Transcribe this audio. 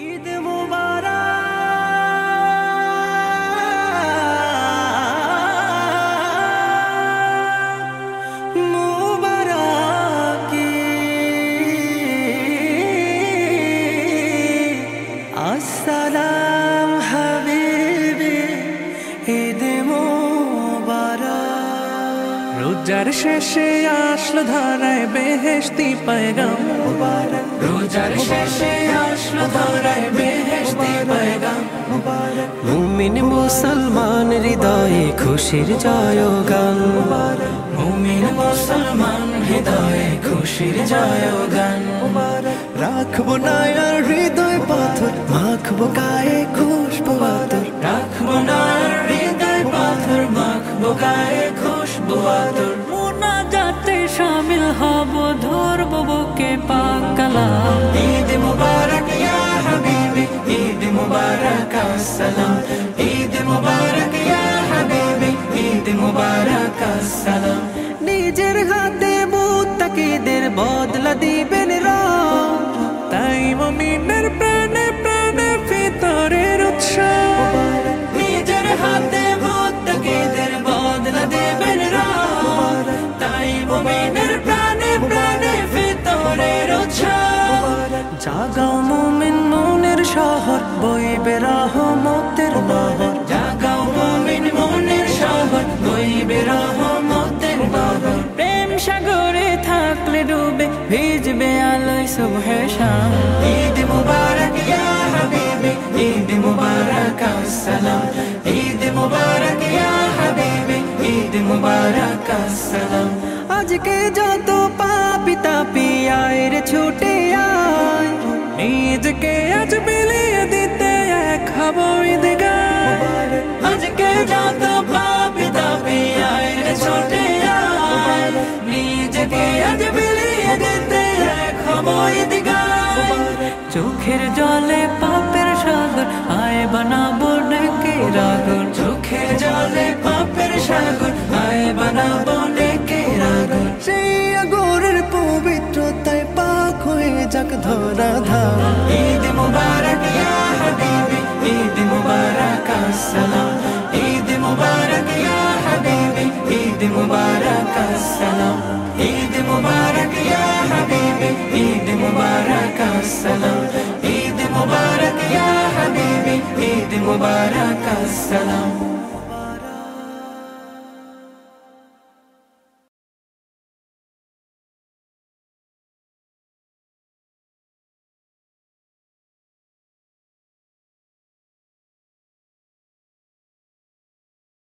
ঈদ মুবারক মুবারক আসসালাম হাবিবি ঈদ মুবারক। রোজার শেষে আসলো ধরায় বেহেশতি পয়গাম মুবারক। রোজার শেষে আসলো ধরায় বেহেশতি পয়গাম মুবারক। মুমিন মুসলমান হৃদয়ে খুশির জয়গান মুবারক। মুমিন মুসলমান হৃদয়ে খুশির জয়গান মুবারক। রাখবো না আর হৃদয় পাথর, মাখবো গায়ে খুশবু আতর। রাখবো না আর হৃদয় পাথর, মাখবো গায়ে খুশবু আতর। মুনাজাতে শামিল হব, ধরবো বুকে পাক কালাম। ঈদ মুবারক ইয়া হাবিবি, ঈদ মুবারক আসসালাম। ঈদ মুবারক ইয়া হাবিবি, ঈদ মুবারক আসসালাম। নিজের হাতে মুত্তাকিদের বদলা দিবেন রব, তাই মুমিনের প্রাণে প্রাণে ফিতরের উৎসব। নিজের হাতে মুত্তাকিদের বদলা দিবেন রব, তাই মুমিনের প্রাণে প্রাণে ফিতরের উৎসব। জাগাও মুমিন মনের শহর, বইবে রহমতের নহর। জাগাও মুমিন মনের শহর, বইবে রহমতের নহর। প্রেম সাগরে থাকলে ডুবে, ভিজবে আলোয় সুবহে শাম। ঈদ মুবারক ইয়া হাবিবি, ঈদ মুবারক আসসালাম। ঈদ মুবারক ইয়া হাবিবি, ঈদ মুবারক আসসালাম। আজকে যত পাপী তাপী আয় রে ছুটে আয়, নিজকে আজ বিলিয়ে দিতে এক হবো ঈদগাহ। আজকে যত পাপী তাপী আয় রে ছুটে আয়, নিজকে আজ বিলিয়ে দিতে এক হবো ঈদগাহ। চোখের জলে পাপের সাগর, আয় বানাবো নেকের আগর। চোখের জলে পাপের সাগর, আয় বানাবো নেকের আগর। সেই আগরের পবিত্রতায় পাক হয়ে যাক ধরা ধাম। ঈদ মুবারক ইয়া হাবিবি, ঈদ মুবারক আসসালাম। ঈদ মুবারক ইয়া হাবিবি, ঈদ মুবারক আসসালাম। ঈদ মুবারক ইয়া হাবিবি, ঈদ মুবারক আসসালাম। ঈদ মুবারক ইয়া হাবিবি, ঈদ মুবারক আসসালাম।